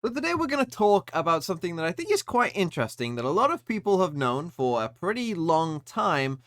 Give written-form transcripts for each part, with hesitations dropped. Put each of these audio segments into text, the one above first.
So today we're going to talk about something that I think is quite interesting that a lot of people have known for a pretty long time,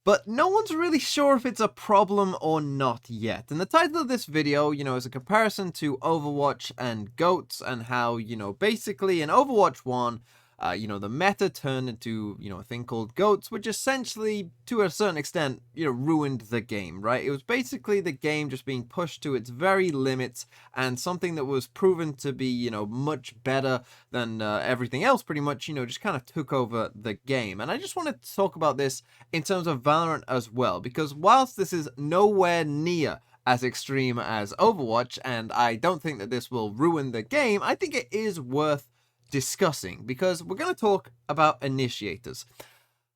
but no one's really sure if it's a problem or not yet. And the title of this video, is a comparison to Overwatch and GOATs and how, basically in Overwatch 1, the meta turned into, a thing called GOATs, which essentially, to a certain extent, ruined the game, right? It was basically the game just being pushed to its very limits and something that was proven to be, much better than everything else pretty much, just kind of took over the game. And I just wanted to talk about this in terms of Valorant as well, because whilst this is nowhere near as extreme as Overwatch, and I don't think that this will ruin the game, I think it is worth discussing because we're going to talk about initiators.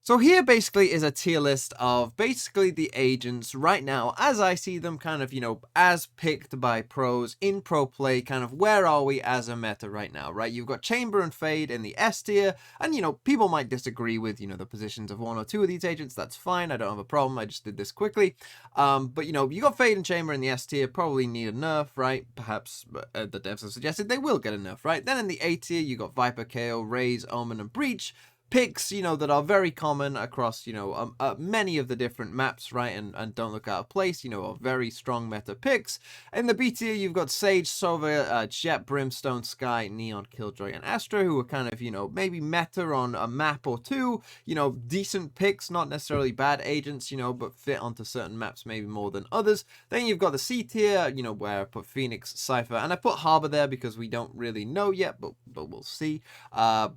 So here basically is a tier list of basically the agents right now as I see them kind of, as picked by pros in pro play, kind of where are we as a meta right now, right? You've got Chamber and Fade in the S tier, and people might disagree with, the positions of one or two of these agents. That's fine. I don't have a problem. I just did this quickly. But you got Fade and Chamber in the S tier, probably need a nerf, right? Perhaps the devs have suggested they will get a nerf, right? Then in the A tier, you got Viper, KO, Raze, Omen, and Breach. Picks, that are very common across, many of the different maps, right, and don't look out of place, are very strong meta picks. In the B tier, you've got Sage, Sova, Jet, Brimstone, Sky, Neon, Killjoy, and Astra, who are kind of, maybe meta on a map or two, decent picks, not necessarily bad agents, but fit onto certain maps maybe more than others. Then you've got the C tier, where I put Phoenix, Cypher, and I put Harbor there because we don't really know yet, but we'll see. I've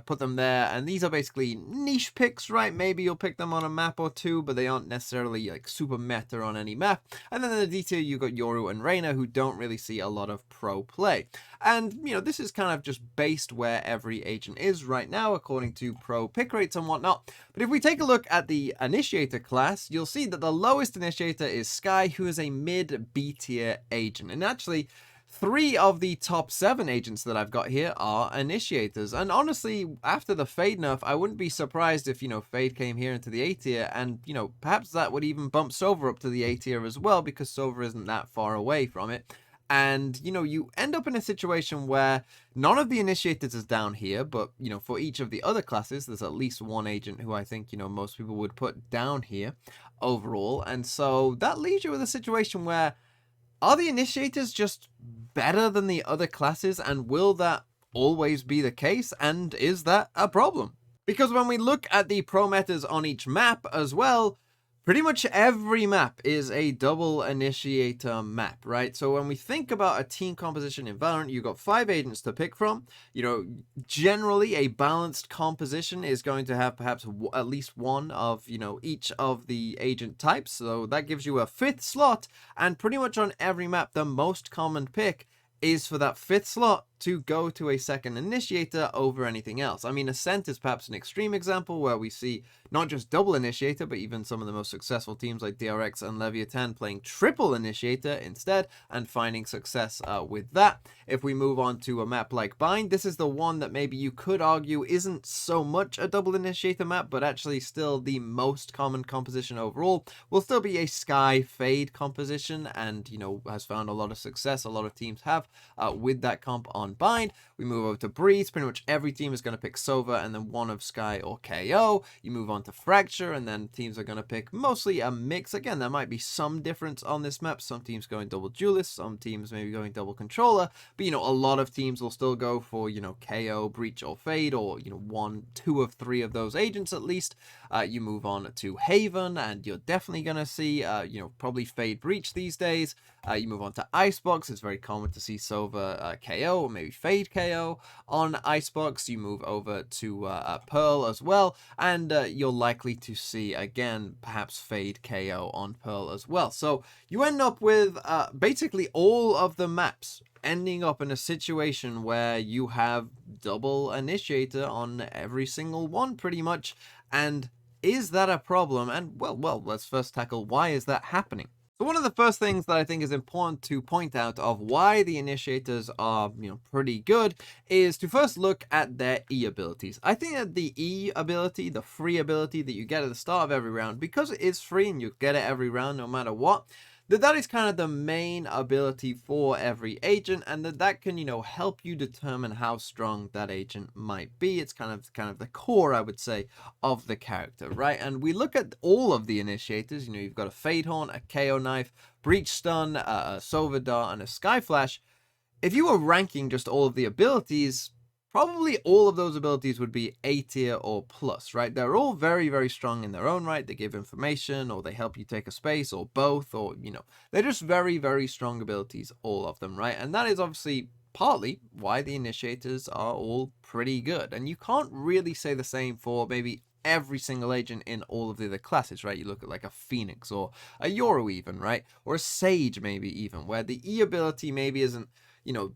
put them there, and these are basically niche picks, right? Maybe you'll pick them on a map or two, but they aren't necessarily like super meta on any map. And then in the D tier, you've got Yoru and Reyna, who don't really see a lot of pro play. And, this is kind of just based where every agent is right now, according to pro pick rates and whatnot. But if we take a look at the Initiator class, you'll see that the lowest Initiator is Sky, who is a mid B tier agent. And actually, 3 of the top 7 agents that I've got here are initiators. And honestly, after the Fade nerf, I wouldn't be surprised if, Fade came here into the A tier. And, perhaps that would even bump Sova up to the A tier as well, because Sova isn't that far away from it. And, you end up in a situation where none of the initiators is down here, but, for each of the other classes, there's at least one agent who I think, most people would put down here overall. And so that leaves you with a situation where are the initiators just better than the other classes, and will that always be the case, and is that a problem? Because when we look at the pro metas on each map as well, pretty much every map is a double initiator map, right? So when we think about a team composition in Valorant, you've got 5 agents to pick from. Generally a balanced composition is going to have perhaps at least one of, each of the agent types. So that gives you a 5th slot, and pretty much on every map, the most common pick is for that 5th slot to go to a 2nd initiator over anything else. I mean, Ascent is perhaps an extreme example where we see not just double initiator, but even some of the most successful teams like DRX and Leviathan playing triple initiator instead and finding success with that. If we move on to a map like Bind, this is the one that maybe you could argue isn't so much a double initiator map, but actually still the most common composition overall. Will still be a Sky Fade composition, and has found a lot of success. A lot of teams have with that comp on Bind. We move over to Breeze. Pretty much every team is going to pick Sova and then one of Sky or KO. You move on to Fracture, and then teams are going to pick mostly a mix. Again, there might be some difference on this map. Some teams going double Duelist, some teams maybe going double Controller, but a lot of teams will still go for KO, Breach, or Fade, or 1, 2 of 3 of those agents at least. You move on to Haven, and you're definitely going to see probably Fade, Breach these days. You move on to Icebox. It's very common to see Sova KO, or maybe Fade KO on Icebox. You move over to Pearl as well, and you're likely to see again perhaps Fade KO on Pearl as well. So you end up with basically all of the maps ending up in a situation where you have double initiator on every single one pretty much. And is that a problem? And well, let's first tackle why is that happening. So one of the first things that I think is important to point out of why the initiators are, pretty good is to first look at their E abilities. I think that the E ability, the free ability that you get at the start of every round, because it is free and you get it every round no matter what, that is kind of the main ability for every agent, and that can, help you determine how strong that agent might be. It's kind of the core, I would say, of the character, right? And we look at all of the initiators. You've got a Fade Horn, a KO Knife, Breach Stun, a Sova Dart, and a Sky Flash. If you were ranking just all of the abilities, probably all of those abilities would be A tier or plus, right? They're all very, very strong in their own right. They give information, or they help you take a space, or both, or, they're just very, very strong abilities, all of them, right? And that is obviously partly why the initiators are all pretty good. And you can't really say the same for maybe every single agent in all of the other classes, right? You look at like a Phoenix or a Yoru even, right? Or a Sage maybe even, where the E ability maybe isn't,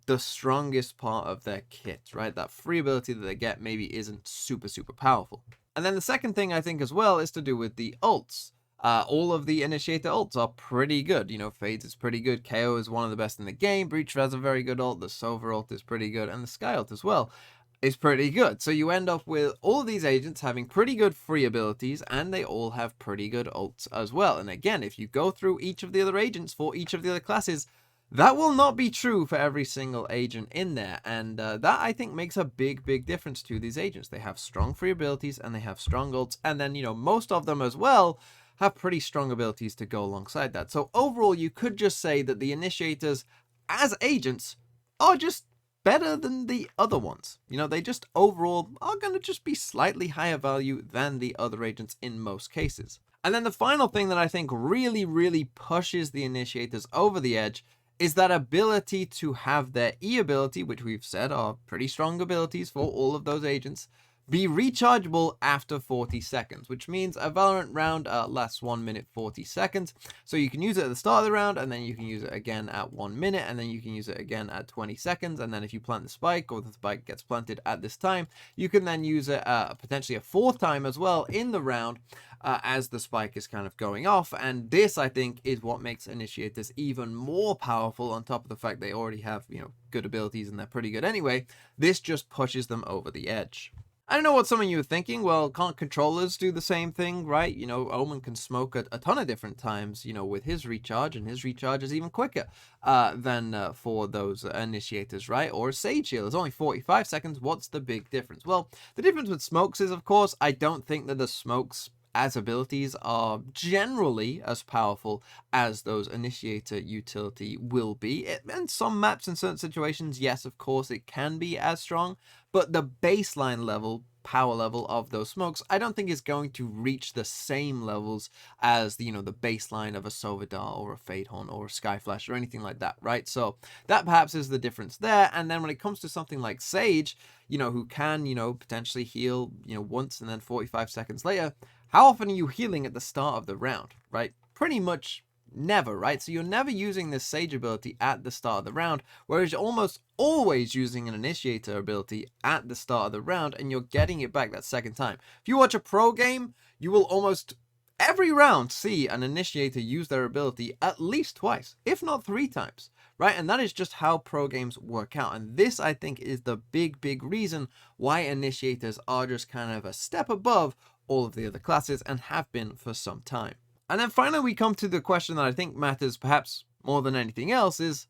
the strongest part of their kit, right? That free ability that they get maybe isn't super, super powerful. And then the second thing I think as well is to do with the ults. All of the Initiator ults are pretty good. Fades is pretty good. KO is one of the best in the game. Breach has a very good ult. The Sova ult is pretty good. And the Sky ult as well is pretty good. So you end up with all of these agents having pretty good free abilities, and they all have pretty good ults as well. And again, if you go through each of the other agents for each of the other classes, that will not be true for every single agent in there, and that I think makes a big, big difference to these agents. They have strong free abilities, and they have strong ults, and then, most of them as well have pretty strong abilities to go alongside that. So overall, you could just say that the Initiators, as agents, are just better than the other ones. They just overall are going to just be slightly higher value than the other agents in most cases. And then the final thing that I think really, really pushes the Initiators over the edge is that ability to have their E ability, which we've said are pretty strong abilities for all of those agents, be rechargeable after 40 seconds, which means a Valorant round lasts 1 minute 40 seconds. So you can use it at the start of the round, and then you can use it again at 1 minute, and then you can use it again at 20 seconds. And then if you plant the spike, or the spike gets planted at this time, you can then use it potentially a fourth time as well in the round as the spike is kind of going off. And this, I think, is what makes Initiators even more powerful, on top of the fact they already have, good abilities and they're pretty good anyway. This just pushes them over the edge. I don't know what some of you are thinking. Well, can't controllers do the same thing, right? Omen can smoke a ton of different times, with his recharge, and his recharge is even quicker than for those Initiators, right? Or Sage Heal is only 45 seconds. What's the big difference? Well, the difference with smokes is, of course, I don't think that the smokes as abilities are generally as powerful as those Initiator utility will be. And some maps in certain situations, yes, of course, it can be as strong, but the baseline level, power level of those smokes, I don't think is going to reach the same levels as the baseline of a Sova Dart or a Fade Horn or a Sky Flash or anything like that, right? So that perhaps is the difference there. And then when it comes to something like Sage, who can, potentially heal, once and then 45 seconds later, how often are you healing at the start of the round, right? Pretty much never, right? So you're never using this Sage ability at the start of the round, whereas you're almost always using an Initiator ability at the start of the round, and you're getting it back that second time. If you watch a pro game, you will almost every round see an Initiator use their ability at least twice, if not 3 times, right? And that is just how pro games work out. And this, I think, is the big, big reason why Initiators are just kind of a step above all of the other classes, and have been for some time. And then finally we come to the question that I think matters perhaps more than anything else is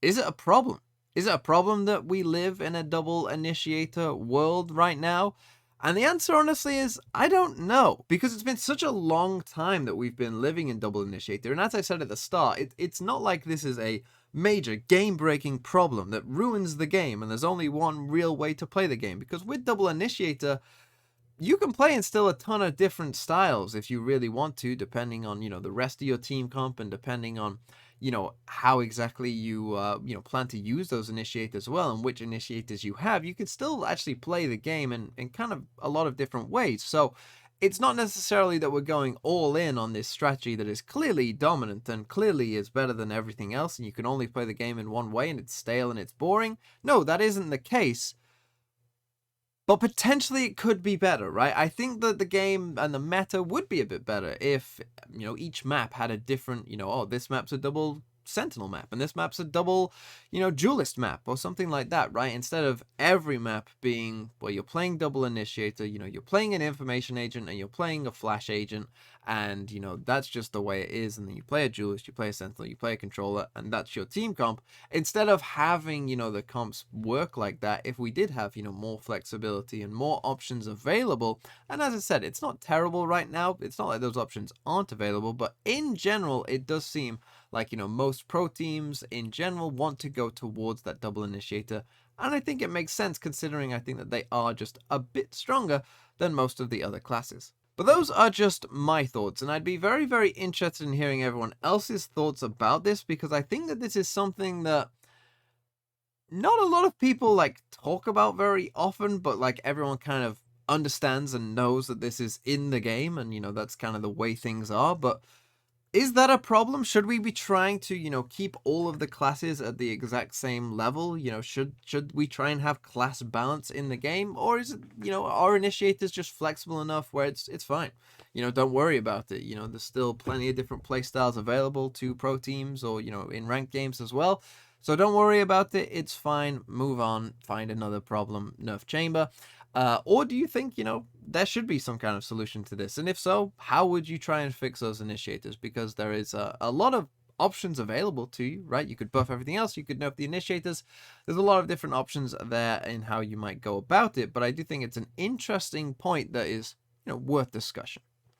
it a problem? Is it a problem that we live in a double Initiator world right now? And the answer honestly is, I don't know, because it's been such a long time that we've been living in double Initiator. And as I said at the start, it's not like this is a major game-breaking problem that ruins the game and there's only one real way to play the game. Because with double Initiator, you can play in still a ton of different styles if you really want to, depending on, the rest of your team comp, and depending on, how exactly you, plan to use those Initiators as well, and which Initiators you have. You can still actually play the game in kind of a lot of different ways. So it's not necessarily that we're going all in on this strategy that is clearly dominant and clearly is better than everything else, and you can only play the game in one way and it's stale and it's boring. No, that isn't the case. But potentially it could be better, right? I think that the game and the meta would be a bit better if, each map had a different, oh, this map's a double sentinel map, and this map's a double, duelist map or something like that, right? Instead of every map being, well, you're playing double initiator, you're playing an information agent and you're playing a flash agent, and that's just the way it is. And then you play a duelist, you play a sentinel, you play a controller, and that's your team comp. Instead of having the comps work like that, if we did have more flexibility and more options available, and as I said, it's not terrible right now, it's not like those options aren't available, but in general it does seem like most pro teams in general want to go towards that double initiator, and I think it makes sense considering I think that they are just a bit stronger than most of the other classes. But those are just my thoughts, and I'd be very, very interested in hearing everyone else's thoughts about this, because I think that this is something that not a lot of people like talk about very often, but like everyone kind of understands and knows that this is in the game, and that's kind of the way things are. But is that a problem? Should we be trying to, keep all of the classes at the exact same level? Should we try and have class balance in the game? Or is it, are initiators just flexible enough where it's fine? Don't worry about it. There's still plenty of different playstyles available to pro teams or, in ranked games as well. So don't worry about it. It's fine. Move on. Find another problem. Nerf chamber. Or do you think, there should be some kind of solution to this? And if so, how would you try and fix those initiators? Because there is a lot of options available to you, right? You could buff everything else. You could nerf the initiators. There's a lot of different options there in how you might go about it. But I do think it's an interesting point that is, worth discussion.